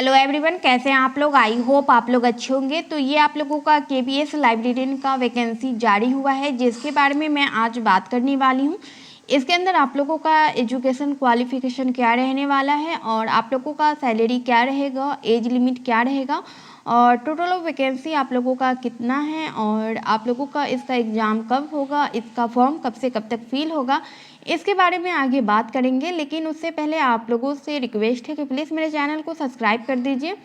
Hello everyone, कैसे हैं आप लोग। आई होप आप लोग अच्छे होंगे। तो ये आप लोगों का केबीएस लाइब्रेरियन का वैकेंसी जारी हुआ है, जिसके बारे में मैं आज बात करने वाली हूँ। इसके अंदर आप लोगों का एजुकेशन क्वालिफिकेशन क्या रहने वाला है और आप लोगों का सैलरी क्या रहेगा, एज लिमिट क्या रहेगा और टोटल ऑफ वैकेंसी आप लोगों का कितना है और आप लोगों का इसका एग्ज़ाम कब होगा, इसका फॉर्म कब से कब तक फिल होगा, इसके बारे में आगे बात करेंगे। लेकिन उससे पहले आप लोगों से रिक्वेस्ट है कि प्लीज़ मेरे चैनल को सब्सक्राइब कर दीजिए,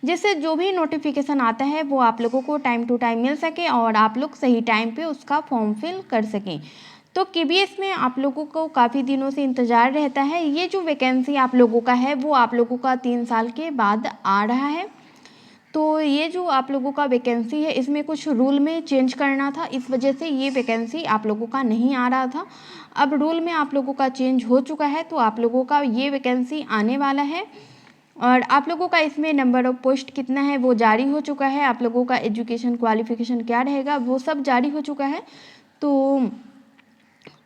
जिससे जो भी नोटिफिकेशन आता है वो आप लोगों को टाइम टू टाइम मिल सके और आप लोग सही टाइम पे उसका फॉर्म फिल कर सकें। तो केबीएस में आप लोगों को काफ़ी दिनों से इंतज़ार रहता है। ये जो वैकेंसी आप लोगों का है वो आप लोगों का 3 साल के बाद आ रहा है। तो ये जो आप लोगों का वैकेंसी है, इसमें कुछ रूल में चेंज करना था, इस वजह से ये वैकेंसी आप लोगों का नहीं आ रहा था। अब रूल में आप लोगों का चेंज हो चुका है, तो आप लोगों का ये वैकेंसी आने वाला है और आप लोगों का इसमें नंबर ऑफ पोस्ट कितना है वो जारी हो चुका है। आप लोगों का एजुकेशन क्वालिफिकेशन क्या रहेगा वो सब जारी हो चुका है। तो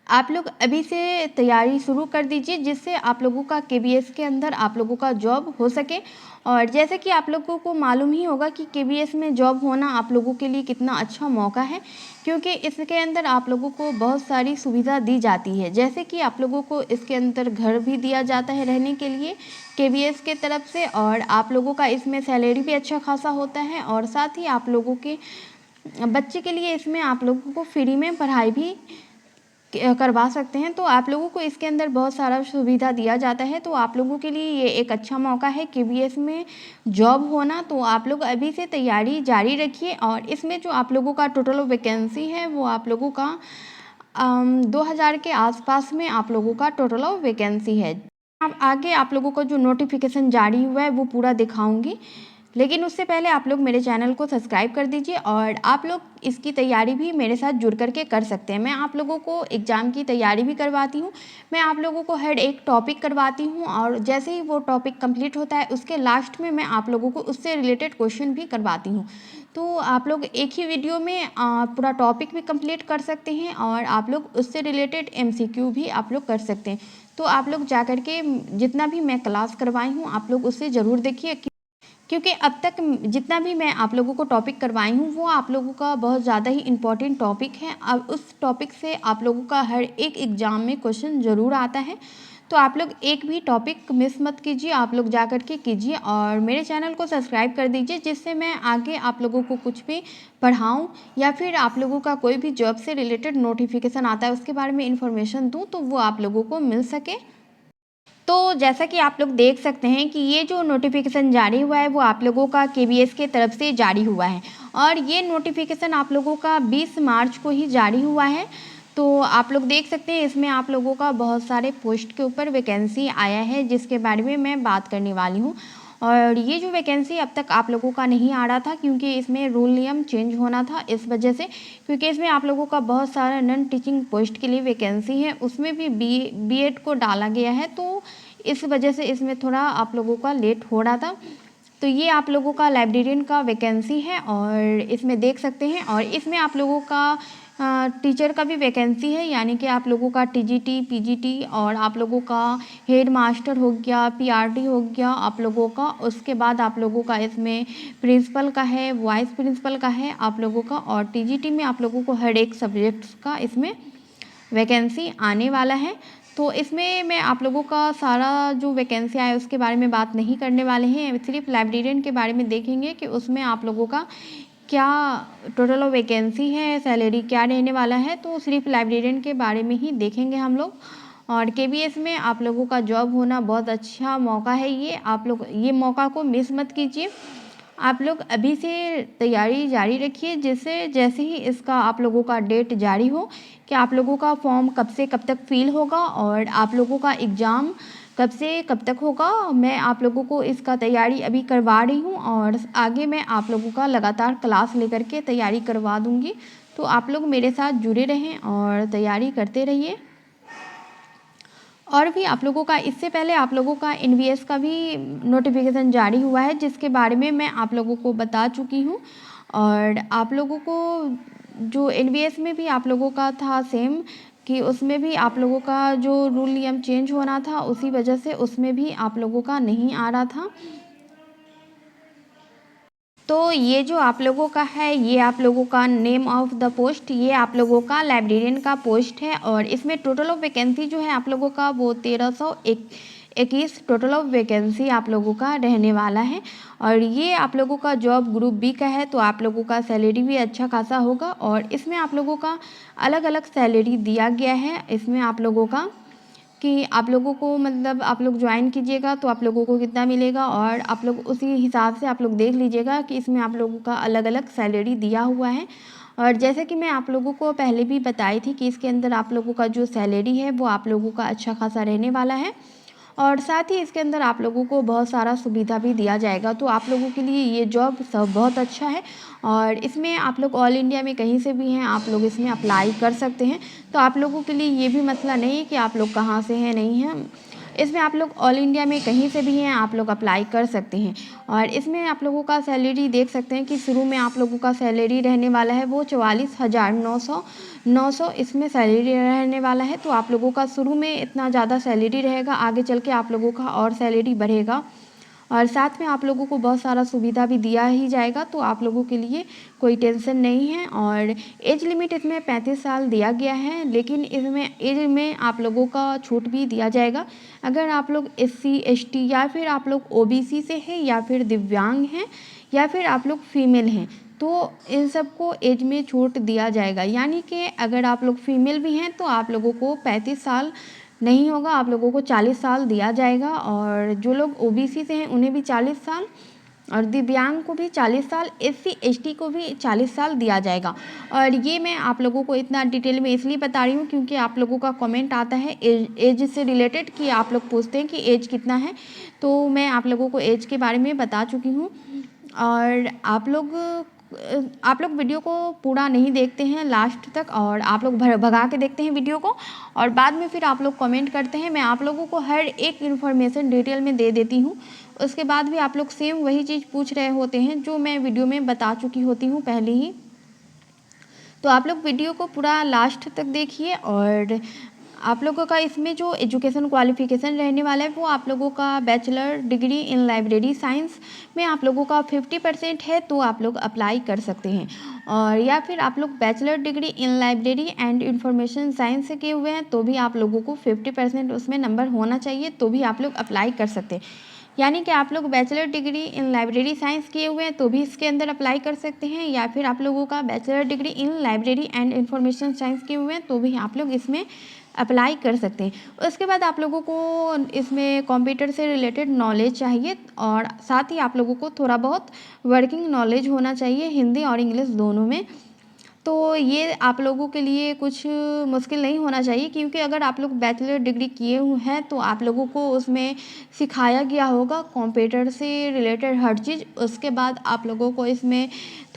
आप लोग अभी से तैयारी शुरू कर दीजिए, जिससे आप लोगों का केबीएस के अंदर आप लोगों का जॉब हो सके। और जैसे कि आप लोगों को मालूम ही होगा कि केबीएस में जॉब होना आप लोगों के लिए कितना अच्छा मौका है, क्योंकि इसके अंदर आप लोगों को बहुत सारी सुविधा दी जाती है। जैसे कि आप लोगों को इसके अंदर घर भी दिया जाता है रहने के लिए केबीएस के तरफ से, और आप लोगों का इसमें सैलरी भी अच्छा खासा होता है, और साथ ही आप लोगों के बच्चे के लिए इसमें आप लोगों को फ्री में पढ़ाई भी करवा सकते हैं। तो आप लोगों को इसके अंदर बहुत सारा सुविधा दिया जाता है। तो आप लोगों के लिए ये एक अच्छा मौका है केबीएस में जॉब होना। तो आप लोग अभी से तैयारी जारी रखिए। और इसमें जो आप लोगों का टोटल वैकेंसी है वो आप लोगों का 2000 के आसपास में आप लोगों का टोटल ऑफ वैकेंसी है। अब आगे आप लोगों को जो नोटिफिकेशन जारी हुआ है वो पूरा दिखाऊंगी, लेकिन उससे पहले आप लोग मेरे चैनल को सब्सक्राइब कर दीजिए और आप लोग इसकी तैयारी भी मेरे साथ जुड़ करके कर सकते हैं। मैं आप लोगों को एग्ज़ाम की तैयारी भी करवाती हूँ, मैं आप लोगों को हर एक टॉपिक करवाती हूँ, और जैसे ही वो टॉपिक कंप्लीट होता है उसके लास्ट में मैं आप लोगों को उससे रिलेटेड क्वेश्चन भी करवाती हूँ। तो आप लोग एक ही वीडियो में पूरा टॉपिक भी कंप्लीट कर सकते हैं और आप लोग उससे रिलेटेड एमसीक्यू भी आप लोग कर सकते हैं। तो आप लोग जा कर के जितना भी मैं क्लास करवाई हूँ आप लोग उससे ज़रूर देखिए, क्योंकि अब तक जितना भी मैं आप लोगों को टॉपिक करवाई हूँ वो आप लोगों का बहुत ज़्यादा ही इम्पॉर्टेंट टॉपिक है। अब उस टॉपिक से आप लोगों का हर एक एग्ज़ाम में क्वेश्चन ज़रूर आता है। तो आप लोग एक भी टॉपिक मिस मत कीजिए, आप लोग जा कर के कीजिए और मेरे चैनल को सब्सक्राइब कर दीजिए, जिससे मैं आगे आप लोगों को कुछ भी पढ़ाऊँ या फिर आप लोगों का कोई भी जॉब से रिलेटेड नोटिफिकेशन आता है उसके बारे में इन्फॉर्मेशन दूँ तो वो आप लोगों को मिल सके। तो जैसा कि आप लोग देख सकते हैं कि ये जो नोटिफिकेशन जारी हुआ है वो आप लोगों का केबीएस के तरफ से जारी हुआ है, और ये नोटिफिकेशन आप लोगों का 20 मार्च को ही जारी हुआ है। तो आप लोग देख सकते हैं इसमें आप लोगों का बहुत सारे पोस्ट के ऊपर वैकेंसी आया है, जिसके बारे में मैं बात करने वाली हूँ। और ये जो वैकेंसी अब तक आप लोगों का नहीं आ रहा था, क्योंकि इसमें रूल नियम चेंज होना था, इस वजह से, क्योंकि इसमें आप लोगों का बहुत सारा नॉन टीचिंग पोस्ट के लिए वैकेंसी है, उसमें भी बीएड को डाला गया है। तो इस वजह से इसमें थोड़ा आप लोगों का लेट हो रहा था। तो ये आप लोगों का लाइब्रेरियन का वैकेंसी है और इसमें देख सकते हैं, और इसमें आप लोगों का टीचर का भी वैकेंसी है, यानी कि आप लोगों का टीजीटी, पीजीटी, और आप लोगों का हेड मास्टर हो गया, पीआरटी हो गया आप लोगों का। उसके बाद आप लोगों का इसमें प्रिंसिपल का है, वाइस प्रिंसिपल का है आप लोगों का, और टीजीटी में आप लोगों को हर एक सब्जेक्ट्स का इसमें वैकेंसी आने वाला है। तो इसमें मैं आप लोगों का सारा जो वैकेंसी आया उसके बारे में बात नहीं करने वाले हैं, सिर्फ लाइब्रेरियन के बारे में देखेंगे कि उसमें आप लोगों का क्या टोटल ऑफ वैकेंसी है, सैलरी क्या रहने वाला है। तो सिर्फ लाइब्रेरियन के बारे में ही देखेंगे हम लोग। और केबीएस में आप लोगों का जॉब होना बहुत अच्छा मौका है, ये आप लोग ये मौका को मिस मत कीजिए। आप लोग अभी से तैयारी जारी रखिए, जिससे जैसे ही इसका आप लोगों का डेट जारी हो कि आप लोगों का फॉर्म कब से कब तक फिल होगा और आप लोगों का एग्ज़ाम कब से कब तक होगा, मैं आप लोगों को इसका तैयारी अभी करवा रही हूँ और आगे मैं आप लोगों का लगातार क्लास लेकर के तैयारी करवा दूँगी। तो आप लोग मेरे साथ जुड़े रहें और तैयारी करते रहिए। और भी आप लोगों का इससे पहले आप लोगों का एनवीएस का भी नोटिफिकेशन जारी हुआ है, जिसके बारे में मैं आप लोगों को बता चुकी हूँ। और आप लोगों को जो एनवीएस में भी आप लोगों का था सेम, कि उसमें भी आप लोगों का जो रूल नियम चेंज होना था उसी वजह से उसमें भी आप लोगों का नहीं आ रहा था। तो ये जो आप लोगों का है, ये आप लोगों का नेम ऑफ द पोस्ट, ये आप लोगों का लाइब्रेरियन का पोस्ट है और इसमें टोटल ऑफ वैकेंसी जो है आप लोगों का वो 1321 टोटल ऑफ वैकेंसी आप लोगों का रहने वाला है। और ये आप लोगों का जॉब ग्रुप बी का है, तो आप लोगों का सैलरी भी अच्छा खासा होगा और इसमें आप लोगों का अलग अलग सैलरी दिया गया है। इसमें आप लोगों का कि आप लोगों को मतलब आप लोग ज्वाइन कीजिएगा तो आप लोगों को कितना मिलेगा और आप लोग उसी हिसाब से आप लोग देख लीजिएगा कि इसमें आप लोगों का अलग अलग सैलरी दिया हुआ है। और जैसे कि मैं आप लोगों को पहले भी बताई थी कि इसके अंदर आप लोगों का जो सैलरी है वो आप लोगों का अच्छा खासा रहने वाला है और साथ ही इसके अंदर आप लोगों को बहुत सारा सुविधा भी दिया जाएगा। तो आप लोगों के लिए ये जॉब सब बहुत अच्छा है और इसमें आप लोग ऑल इंडिया में कहीं से भी हैं आप लोग इसमें अप्लाई कर सकते हैं। तो आप लोगों के लिए ये भी मसला नहीं है कि आप लोग कहाँ से हैं नहीं हैं, इसमें आप लोग ऑल इंडिया में कहीं से भी हैं आप लोग अप्लाई कर सकते हैं। और इसमें आप लोगों का सैलरी देख सकते हैं कि शुरू में आप लोगों का सैलरी रहने वाला है वो 44,900 इसमें सैलरी रहने वाला है। तो आप लोगों का शुरू में इतना ज़्यादा सैलरी रहेगा, आगे चल के आप लोगों का और सैलरी बढ़ेगा और साथ में आप लोगों को बहुत सारा सुविधा भी दिया ही जाएगा। तो आप लोगों के लिए कोई टेंशन नहीं है। और एज लिमिट इसमें 35 साल दिया गया है, लेकिन इसमें एज में आप लोगों का छूट भी दिया जाएगा। अगर आप लोग SC ST या फिर आप लोग OBC से हैं या फिर दिव्यांग हैं या फिर आप लोग फीमेल हैं तो इन सबको एज में छूट दिया जाएगा। यानी कि अगर आप लोग फीमेल भी हैं तो आप लोगों को 35 साल नहीं होगा, आप लोगों को 40 साल दिया जाएगा और जो लोग OBC से हैं उन्हें भी 40 साल और दिव्यांग को भी 40 साल, SC ST को भी 40 साल दिया जाएगा। और ये मैं आप लोगों को इतना डिटेल में इसलिए बता रही हूँ क्योंकि आप लोगों का कमेंट आता है एज से रिलेटेड कि आप लोग पूछते हैं कि एज कितना है, तो मैं आप लोगों को एज के बारे में बता चुकी हूँ। और आप लोग वीडियो को पूरा नहीं देखते हैं लास्ट तक और आप लोग भगा के देखते हैं वीडियो को और बाद में फिर आप लोग कमेंट करते हैं। मैं आप लोगों को हर एक इन्फॉर्मेशन डिटेल में दे देती हूँ, उसके बाद भी आप लोग सेम वही चीज़ पूछ रहे होते हैं जो मैं वीडियो में बता चुकी होती हूँ पहले ही। तो आप लोग वीडियो को पूरा लास्ट तक देखिए और आप लोगों का इसमें जो एजुकेशन क्वालिफिकेशन रहने वाला है वो आप लोगों का bachelor degree in library science में आप लोगों का 50% है तो आप लोग अप्लाई कर सकते हैं। और या फिर आप लोग bachelor degree in library and information science से किए हुए हैं तो भी आप लोगों को 50% उसमें नंबर होना चाहिए तो भी आप लोग अप्लाई कर सकते हैं। यानी कि आप लोग bachelor degree in library science किए हुए हैं तो भी इसके अंदर अप्लाई कर सकते हैं या फिर आप लोगों का bachelor degree in library and information science किए हुए हैं तो भी आप लोग इसमें अप्लाई कर सकते हैं। उसके बाद आप लोगों को इसमें कंप्यूटर से रिलेटेड नॉलेज चाहिए और साथ ही आप लोगों को थोड़ा बहुत वर्किंग नॉलेज होना चाहिए हिंदी और इंग्लिश दोनों में। तो ये आप लोगों के लिए कुछ मुश्किल नहीं होना चाहिए क्योंकि अगर आप लोग बैचलर डिग्री किए हुए हैं तो आप लोगों को उसमें सिखाया गया होगा कंप्यूटर से रिलेटेड हर चीज़। उसके बाद आप लोगों को इसमें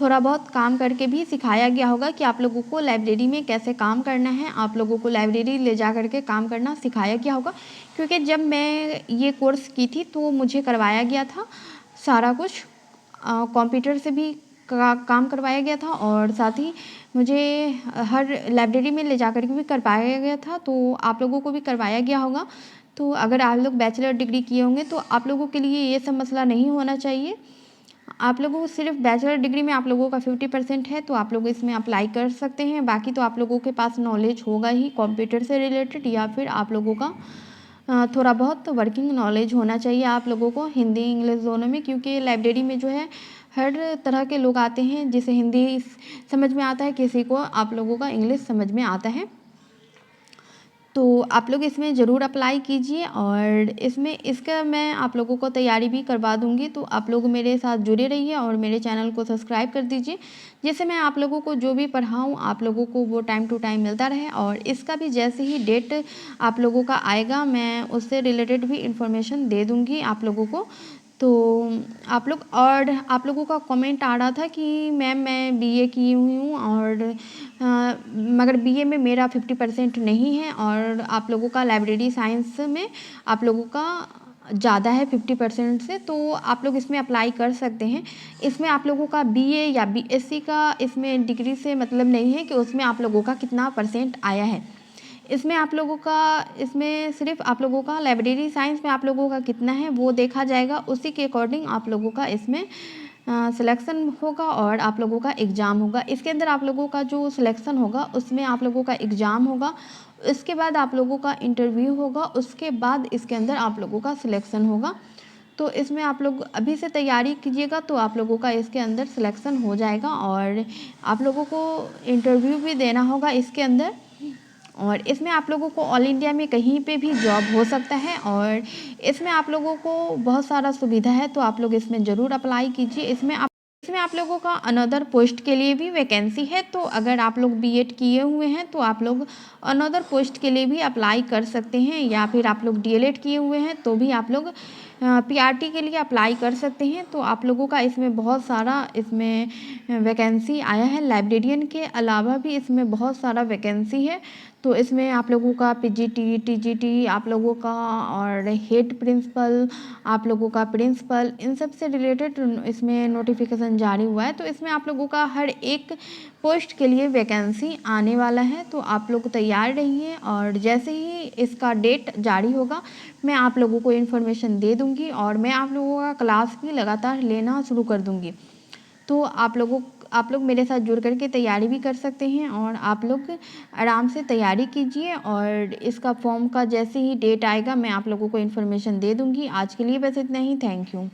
थोड़ा बहुत काम करके भी सिखाया गया होगा कि आप लोगों को लाइब्रेरी में कैसे काम करना है, आप लोगों को लाइब्रेरी ले जा करके काम करना सिखाया गया होगा। क्योंकि जब मैं ये कोर्स की थी तो मुझे करवाया गया था सारा कुछ, कंप्यूटर से भी काम करवाया गया था और साथ ही मुझे हर लाइब्रेरी में ले जा कर के भी करवाया गया था, तो आप लोगों को भी करवाया गया होगा। तो अगर आप लोग बैचलर डिग्री किए होंगे तो आप लोगों के लिए ये सब मसला नहीं होना चाहिए। आप लोगों को सिर्फ बैचलर डिग्री में आप लोगों का 50% है तो आप लोग इसमें अप्लाई कर सकते हैं। बाकी तो आप लोगों के पास नॉलेज होगा ही कंप्यूटर से रिलेटेड या फिर आप लोगों का थोड़ा बहुत वर्किंग नॉलेज होना चाहिए आप लोगों को हिंदी इंग्लिश दोनों में, क्योंकि लाइब्रेरी में जो है हर तरह के लोग आते हैं। जिसे हिंदी समझ में आता है किसी को आप लोगों का इंग्लिश समझ में आता है। तो आप लोग इसमें ज़रूर अप्लाई कीजिए और इसमें इसका मैं आप लोगों को तैयारी भी करवा दूँगी। तो आप लोग मेरे साथ जुड़े रहिए और मेरे चैनल को सब्सक्राइब कर दीजिए जिससे मैं आप लोगों को जो भी पढ़ाऊँ आप लोगों को वो टाइम टू टाइम मिलता रहे। और इसका भी जैसे ही डेट आप लोगों का आएगा मैं उससे रिलेटेड भी इंफॉर्मेशन दे दूँगी आप लोगों को। तो आप लोग और आप लोगों का कमेंट आ रहा था कि मैम मैं BA की हुई हूँ और मगर BA में मेरा 50% नहीं है और आप लोगों का लाइब्रेरी साइंस में आप लोगों का ज़्यादा है 50% से, तो आप लोग इसमें अप्लाई कर सकते हैं। इसमें आप लोगों का BA या BSc का इसमें डिग्री से मतलब नहीं है कि उसमें आप लोगों का कितना परसेंट आया है। इसमें आप लोगों का इसमें सिर्फ आप लोगों का लाइब्रेरी साइंस में आप लोगों का कितना है वो देखा जाएगा, उसी के अकॉर्डिंग आप लोगों का इसमें सिलेक्शन होगा और आप लोगों का एग्ज़ाम होगा। इसके अंदर आप लोगों का जो सिलेक्शन होगा उसमें आप लोगों का एग्ज़ाम होगा, इसके बाद आप लोगों का इंटरव्यू होगा, उसके बाद इसके अंदर आप लोगों का सिलेक्शन होगा। तो इसमें आप लोग अभी से तैयारी कीजिएगा तो आप लोगों का इसके अंदर सिलेक्शन हो जाएगा और आप लोगों को इंटरव्यू भी देना होगा इसके अंदर। और इसमें आप लोगों को ऑल इंडिया में कहीं पे भी जॉब हो सकता है और इसमें आप लोगों को बहुत सारा सुविधा है, तो आप लोग इसमें ज़रूर अप्लाई कीजिए। इसमें आप लोगों का अनदर पोस्ट के लिए भी वैकेंसी है, तो अगर आप लोग बीएड किए हुए हैं तो आप लोग अनदर पोस्ट के लिए भी अप्लाई कर सकते हैं, या फिर आप लोग डीएलएड किए हुए हैं तो भी आप लोग पीआरटी के लिए अप्लाई कर सकते हैं। तो आप लोगों का इसमें बहुत सारा वैकेंसी आया है। लाइब्रेरियन के अलावा भी इसमें बहुत सारा वैकेंसी है, तो इसमें आप लोगों का पीजीटी, टीजीटी आप लोगों का और हेड प्रिंसिपल, आप लोगों का प्रिंसिपल, इन सब से रिलेटेड इसमें नोटिफिकेशन जारी हुआ है। तो इसमें आप लोगों का हर एक पोस्ट के लिए वैकेंसी आने वाला है, तो आप लोग तैयार रहिए और जैसे ही इसका डेट जारी होगा मैं आप लोगों को इन्फॉर्मेशन दे दूँगी और मैं आप लोगों का क्लास भी लगातार लेना शुरू कर दूँगी। तो आप लोग मेरे साथ जुड़ कर के तैयारी भी कर सकते हैं और आप लोग आराम से तैयारी कीजिए और इसका फॉर्म का जैसे ही डेट आएगा मैं आप लोगों को इन्फॉर्मेशन दे दूँगी। आज के लिए बस इतना ही। Thank you.